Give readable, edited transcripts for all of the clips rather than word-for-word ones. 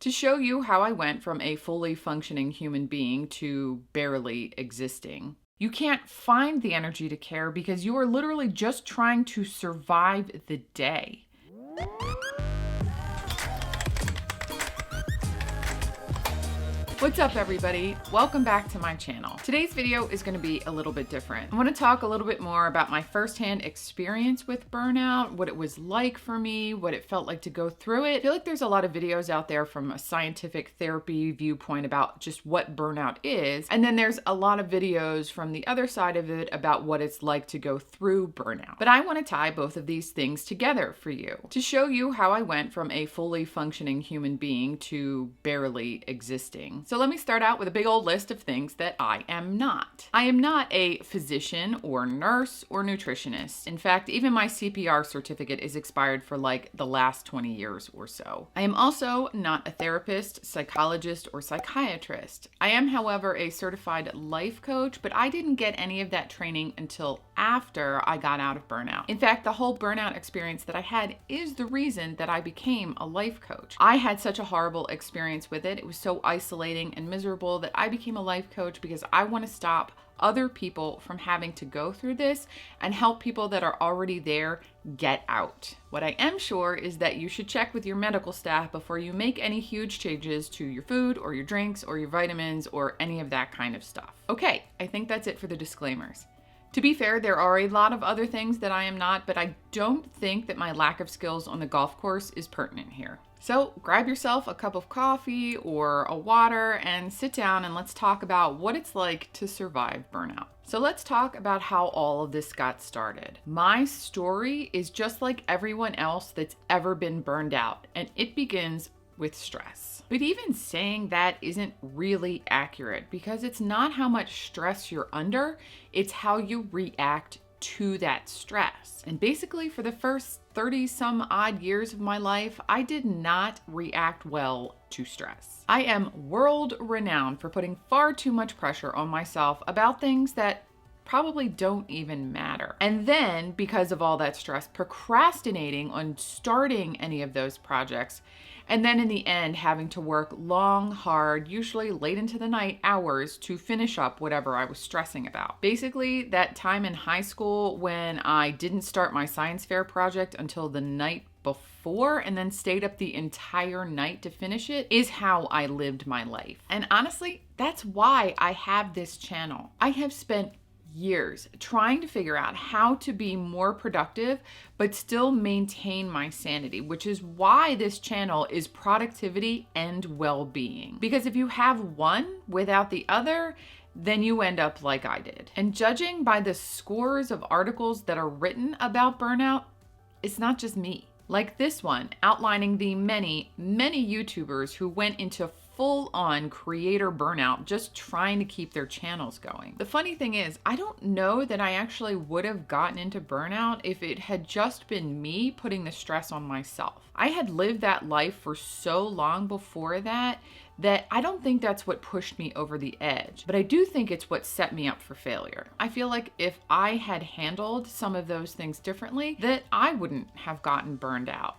to show you how I went from a fully functioning human being to barely existing. You can't find the energy to care because you are literally just trying to survive the day. What's up, everybody? Welcome back to my channel. Today's video is going to be a little bit different. I want to talk a little bit more about my firsthand experience with burnout, what it was like for me, what it felt like to go through it. I feel like there's a lot of videos out there from a scientific therapy viewpoint about just what burnout is, and then there's a lot of videos from the other side of it about what it's like to go through burnout. But I want to tie both of these things together for you to show you how I went from a fully functioning human being to barely existing. So let me start out with a big old list of things that I am not. I am not a physician or nurse or nutritionist. In fact, even my CPR certificate is expired for like the last 20 years or so. I am also not a therapist, psychologist, or psychiatrist. I am, however, a certified life coach, but I didn't get any of that training until after I got out of burnout. In fact, the whole burnout experience that I had is the reason that I became a life coach. I had such a horrible experience with it. It was so isolating and miserable that I became a life coach because I want to stop other people from having to go through this and help people that are already there get out. What I am sure is that you should check with your medical staff before you make any huge changes to your food or your drinks or your vitamins or any of that kind of stuff. Okay, I think that's it for the disclaimers. To be fair, there are a lot of other things that I am not, but I don't think that my lack of skills on the golf course is pertinent here. So grab yourself a cup of coffee or a water and sit down and let's talk about what it's like to survive burnout. So let's talk about how all of this got started. My story is just like everyone else that's ever been burned out, and it begins with stress. But even saying that isn't really accurate because it's not how much stress you're under, it's how you react to that stress. And basically for the first 30 some odd years of my life, I did not react well to stress. I am world renowned for putting far too much pressure on myself about things that probably don't even matter. And then because of all that stress, procrastinating on starting any of those projects, and then in the end, having to work long, hard, usually late into the night hours to finish up whatever I was stressing about. Basically, that time in high school when I didn't start my science fair project until the night before and then stayed up the entire night to finish it is how I lived my life. And honestly, that's why I have this channel. I have spent years trying to figure out how to be more productive but still maintain my sanity, which is why this channel is productivity and well-being. Because if you have one without the other, then you end up like I did. And judging by the scores of articles that are written about burnout, it's not just me. Like this one outlining the many YouTubers who went into full-on creator burnout just trying to keep their channels going. The funny thing is, I don't know that I actually would have gotten into burnout if it had just been me putting the stress on myself. I had lived that life for so long before that I don't think that's what pushed me over the edge, but I do think it's what set me up for failure. I feel like if I had handled some of those things differently, that I wouldn't have gotten burned out.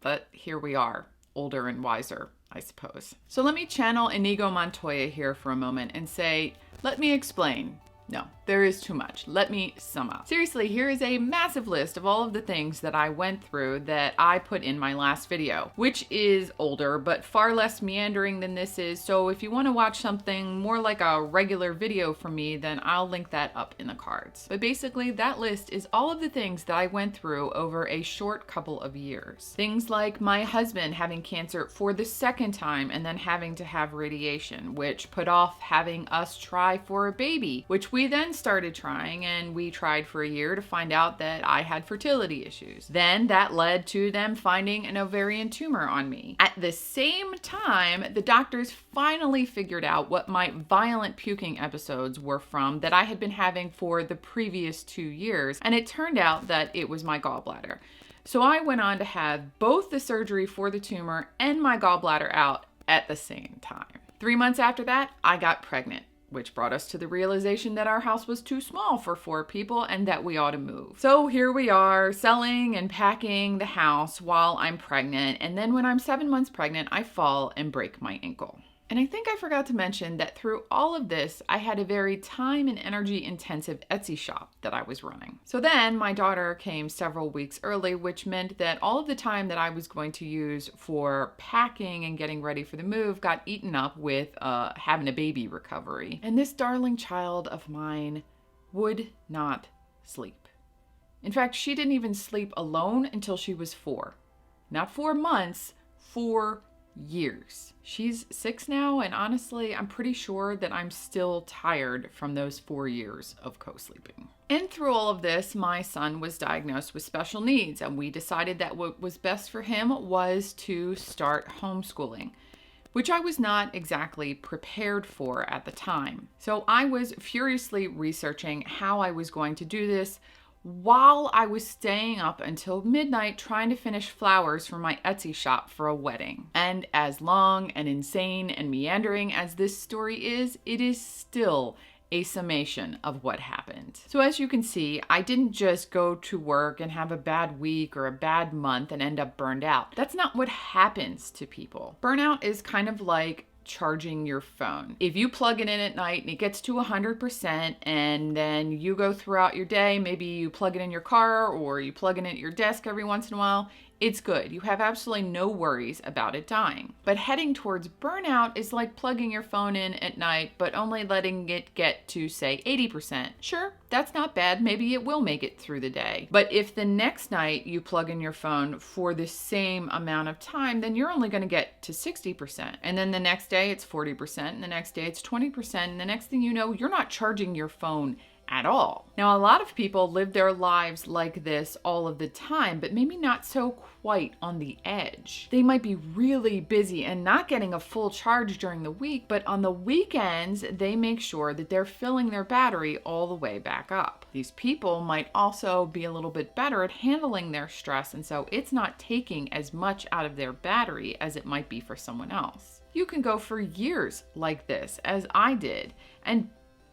But here we are, older and wiser, I suppose. So let me channel Inigo Montoya here for a moment and say, let me explain. No, there is too much. Let me sum up. Seriously, here is a massive list of all of the things that I went through that I put in my last video, which is older, but far less meandering than this is. So if you want to watch something more like a regular video from me, then I'll link that up in the cards. But basically, that list is all of the things that I went through over a short couple of years. Things like my husband having cancer for the second time and then having to have radiation, which put off having us try for a baby, which we then started trying, and we tried for a year to find out that I had fertility issues. Then that led to them finding an ovarian tumor on me. At the same time, the doctors finally figured out what my violent puking episodes were from that I had been having for the previous 2 years, and it turned out that it was my gallbladder. So I went on to have both the surgery for the tumor and my gallbladder out at the same time. 3 months after that, I got pregnant. which brought us to the realization that our house was too small for 4 people and that we ought to move. So here we are, selling and packing the house while I'm pregnant. And then when I'm 7 months pregnant, I fall and break my ankle. And I think I forgot to mention that through all of this, I had a very time and energy intensive Etsy shop that I was running. So then my daughter came several weeks early, which meant that all of the time that I was going to use for packing and getting ready for the move got eaten up with having a baby recovery. And this darling child of mine would not sleep. In fact, she didn't even sleep alone until she was 4. Not 4 months, 4 years. She's 6 now, and honestly, I'm pretty sure that I'm still tired from those 4 years of co-sleeping. And through all of this, my son was diagnosed with special needs, and we decided that what was best for him was to start homeschooling, which I was not exactly prepared for at the time. So I was furiously researching how I was going to do this, while I was staying up until midnight trying to finish flowers for my Etsy shop for a wedding. And as long and insane and meandering as this story is, it is still a summation of what happened. So as you can see, I didn't just go to work and have a bad week or a bad month and end up burned out. That's not what happens to people. Burnout is kind of like charging your phone. If you plug it in at night and it gets to 100% and then you go throughout your day, maybe you plug it in your car or you plug it in at your desk every once in a while, it's good. You have absolutely no worries about it dying. But heading towards burnout is like plugging your phone in at night, but only letting it get to, say, 80%. Sure, that's not bad. Maybe it will make it through the day. But if the next night you plug in your phone for the same amount of time, then you're only going to get to 60%. And then the next day it's 40%, and the next day it's 20%, and the next thing you know, you're not charging your phone at all. Now, a lot of people live their lives like this all of the time, but maybe not so quite on the edge. They might be really busy and not getting a full charge during the week, but on the weekends, they make sure that they're filling their battery all the way back up. These people might also be a little bit better at handling their stress, and so it's not taking as much out of their battery as it might be for someone else. You can go for years like this, as I did, and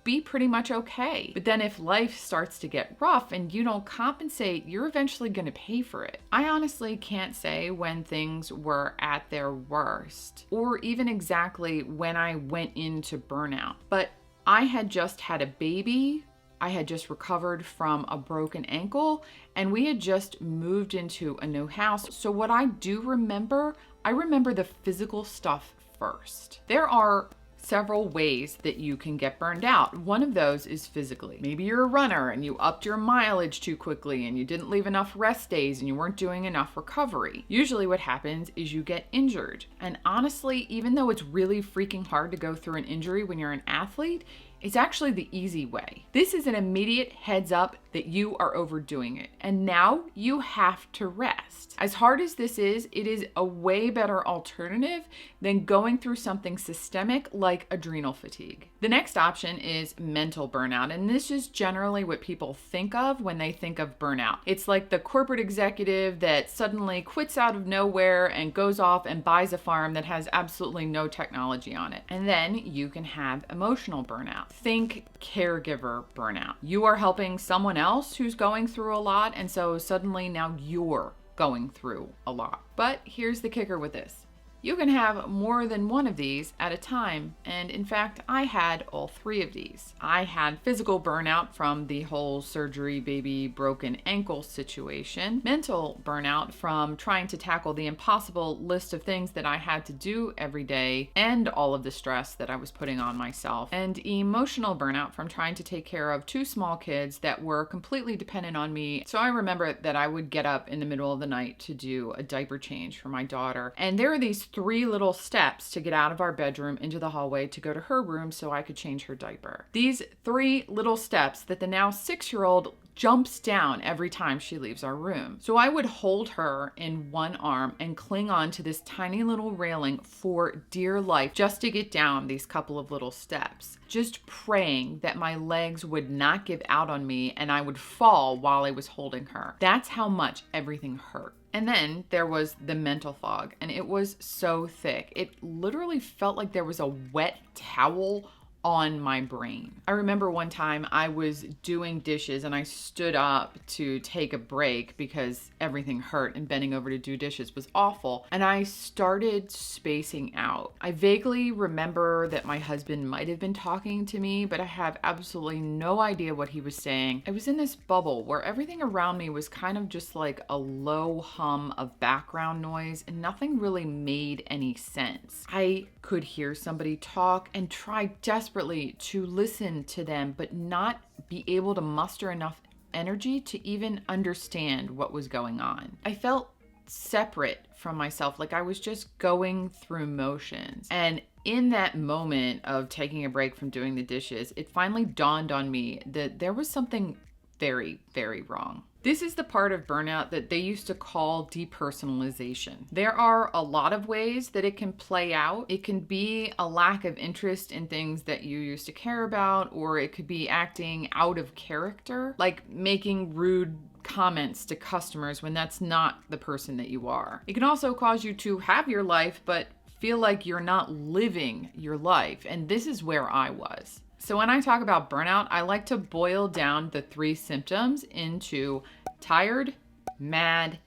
be pretty much okay. But then if life starts to get rough and you don't compensate, you're eventually going to pay for it. I honestly can't say when things were at their worst or even exactly when I went into burnout, but I had just had a baby. I had just recovered from a broken ankle and we had just moved into a new house. So what I do remember, I remember the physical stuff first. There are several ways that you can get burned out. One of those is physically. Maybe you're a runner and you upped your mileage too quickly and you didn't leave enough rest days and you weren't doing enough recovery. Usually what happens is you get injured. And honestly, even though it's really freaking hard to go through an injury when you're an athlete, it's actually the easy way. This is an immediate heads up that you are overdoing it. And now you have to rest. As hard as this is, it is a way better alternative than going through something systemic like adrenal fatigue. The next option is mental burnout. And this is generally what people think of when they think of burnout. It's like the corporate executive that suddenly quits out of nowhere and goes off and buys a farm that has absolutely no technology on it. And then you can have emotional burnout. Think caregiver burnout. You are helping someone else who's going through a lot, and so suddenly now you're going through a lot. But here's the kicker with this. You can have more than one of these at a time, and in fact, I had all 3 of these. I had physical burnout from the whole surgery, baby, broken ankle situation, mental burnout from trying to tackle the impossible list of things that I had to do every day and all of the stress that I was putting on myself, and emotional burnout from trying to take care of 2 small kids that were completely dependent on me. So I remember that I would get up in the middle of the night to do a diaper change for my daughter, and there are these 3 little steps to get out of our bedroom into the hallway to go to her room so I could change her diaper. These 3 little steps that the now 6-year-old jumps down every time she leaves our room. So I would hold her in one arm and cling on to this tiny little railing for dear life just to get down these couple of little steps, just praying that my legs would not give out on me and I would fall while I was holding her. That's how much everything hurt. And then there was the mental fog, and it was so thick. It literally felt like there was a wet towel on my brain. I remember one time I was doing dishes and I stood up to take a break because everything hurt and bending over to do dishes was awful. And I started spacing out. I vaguely remember that my husband might have been talking to me, but I have absolutely no idea what he was saying. I was in this bubble where everything around me was kind of just like a low hum of background noise and nothing really made any sense. I could hear somebody talk and try desperately to listen to them, but not be able to muster enough energy to even understand what was going on. I felt separate from myself, like I was just going through motions. And in that moment of taking a break from doing the dishes, it finally dawned on me that there was something very, very wrong. This is the part of burnout that they used to call depersonalization. There are a lot of ways that it can play out. It can be a lack of interest in things that you used to care about, or it could be acting out of character, like making rude comments to customers when that's not the person that you are. It can also cause you to have your life, but feel like you're not living your life. And this is where I was. So when I talk about burnout, I like to boil down the 3 symptoms into tired, mad,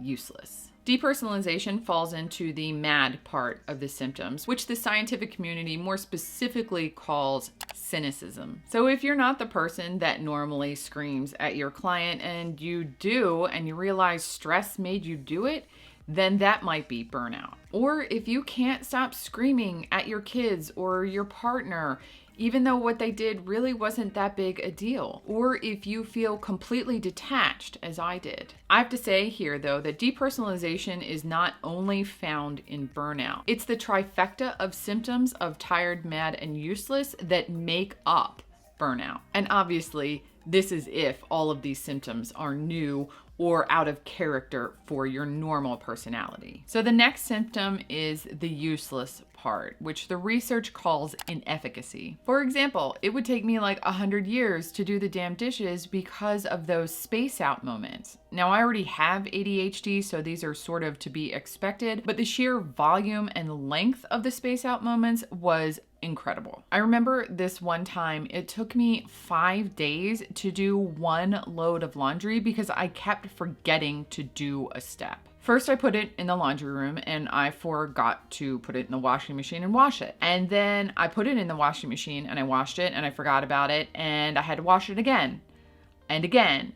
useless. Depersonalization falls into the mad part of the symptoms, which the scientific community more specifically calls cynicism. So if you're not the person that normally screams at your client and you do, and you realize stress made you do it, then that might be burnout. Or if you can't stop screaming at your kids or your partner, even though what they did really wasn't that big a deal. Or if you feel completely detached, as I did. I have to say here, though, that depersonalization is not only found in burnout. It's the trifecta of symptoms of tired, mad, and useless that make up burnout. And obviously, this is if all of these symptoms are new or out of character for your normal personality. So the next symptom is the useless part, which the research calls inefficacy. For example, it would take me like 100 years to do the damn dishes because of those space out moments. Now, I already have ADHD, so these are sort of to be expected, but the sheer volume and length of the space out moments was incredible. I remember this one time, it took me 5 days to do 1 load of laundry because I kept forgetting to do a step. First, I put it in the laundry room and I forgot to put it in the washing machine and wash it. And then I put it in the washing machine and I washed it and I forgot about it and I had to wash it again and again.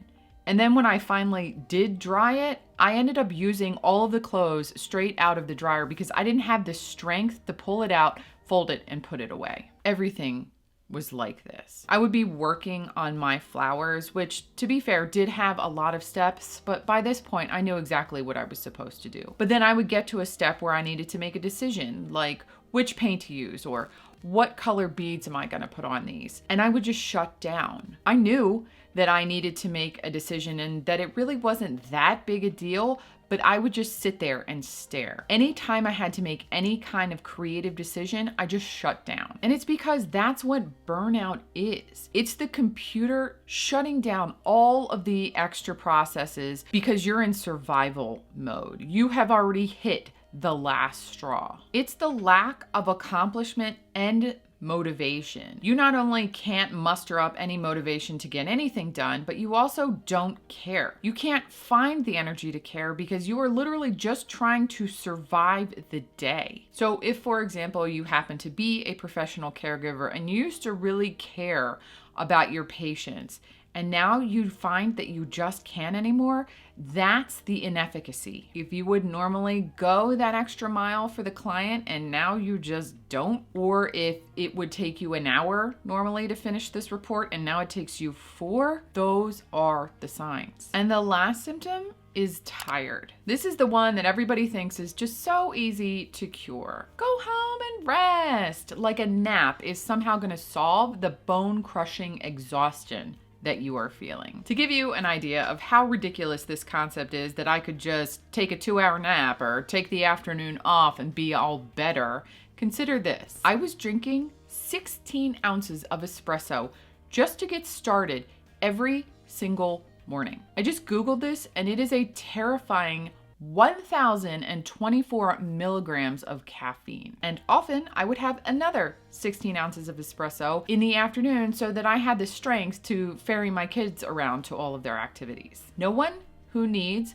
And then when I finally did dry it, I ended up using all of the clothes straight out of the dryer because I didn't have the strength to pull it out, fold it, and put it away. Everything was like this. I would be working on my flowers, which to be fair did have a lot of steps, but by this point I knew exactly what I was supposed to do. But then I would get to a step where I needed to make a decision, like which paint to use or what color beads am I gonna put on these? And I would just shut down. I knew that I needed to make a decision and that it really wasn't that big a deal, but I would just sit there and stare. Anytime I had to make any kind of creative decision, I just shut down. And it's because that's what burnout is. It's the computer shutting down all of the extra processes because you're in survival mode. You have already hit the last straw. It's the lack of accomplishment and motivation. You not only can't muster up any motivation to get anything done, but you also don't care. You can't find the energy to care because you are literally just trying to survive the day. So if, for example, you happen to be a professional caregiver and you used to really care about your patients, and now you find that you just can't anymore, that's the inefficacy. If you would normally go that extra mile for the client and now you just don't, or if it would take you an hour normally to finish this report and now it takes you 4, those are the signs. And the last symptom is tired. This is the one that everybody thinks is just so easy to cure. Go home and rest. Like a nap is somehow going to solve the bone-crushing exhaustion that you are feeling. To give you an idea of how ridiculous this concept is that I could just take a 2-hour nap or take the afternoon off and be all better, consider this. I was drinking 16 ounces of espresso just to get started every single morning. I just Googled this and it is a terrifying 1,024 milligrams of caffeine. And often I would have another 16 ounces of espresso in the afternoon so that I had the strength to ferry my kids around to all of their activities. No one who needs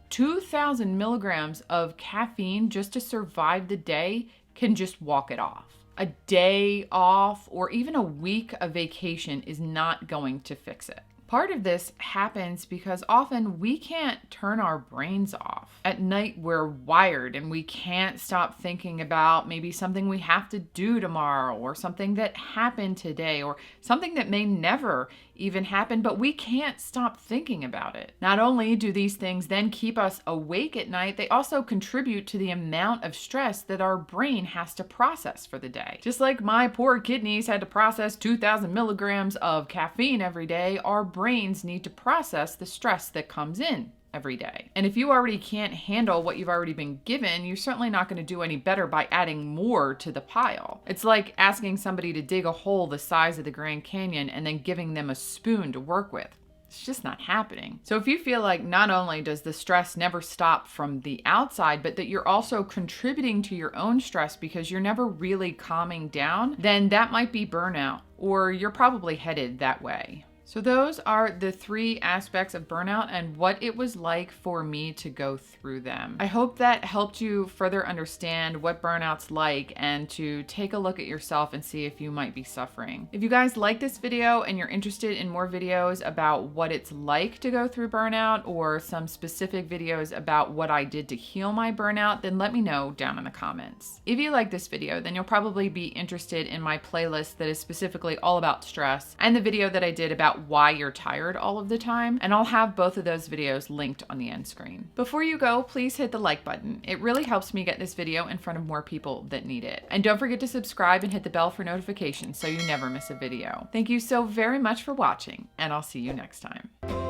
2,000 milligrams of caffeine just to survive the day can just walk it off. A day off or even a week of vacation is not going to fix it. Part of this happens because often we can't turn our brains off. At night, we're wired and we can't stop thinking about maybe something we have to do tomorrow or something that happened today or something that may never even happen, but we can't stop thinking about it. Not only do these things then keep us awake at night, they also contribute to the amount of stress that our brain has to process for the day. Just like my poor kidneys had to process 2,000 milligrams of caffeine every day, our brains need to process the stress that comes in every day. And if you already can't handle what you've already been given, you're certainly not going to do any better by adding more to the pile. It's like asking somebody to dig a hole the size of the Grand Canyon and then giving them a spoon to work with. It's just not happening. So if you feel like not only does the stress never stop from the outside, but that you're also contributing to your own stress because you're never really calming down, then that might be burnout, or you're probably headed that way. So those are the 3 aspects of burnout and what it was like for me to go through them. I hope that helped you further understand what burnout's like and to take a look at yourself and see if you might be suffering. If you guys like this video and you're interested in more videos about what it's like to go through burnout or some specific videos about what I did to heal my burnout, then let me know down in the comments. If you like this video, then you'll probably be interested in my playlist that is specifically all about stress and the video that I did about why you're tired all of the time, and I'll have both of those videos linked on the end screen. Before you go, please hit the like button. It really helps me get this video in front of more people that need it. And don't forget to subscribe and hit the bell for notifications so you never miss a video. Thank you so very much for watching, and I'll see you next time.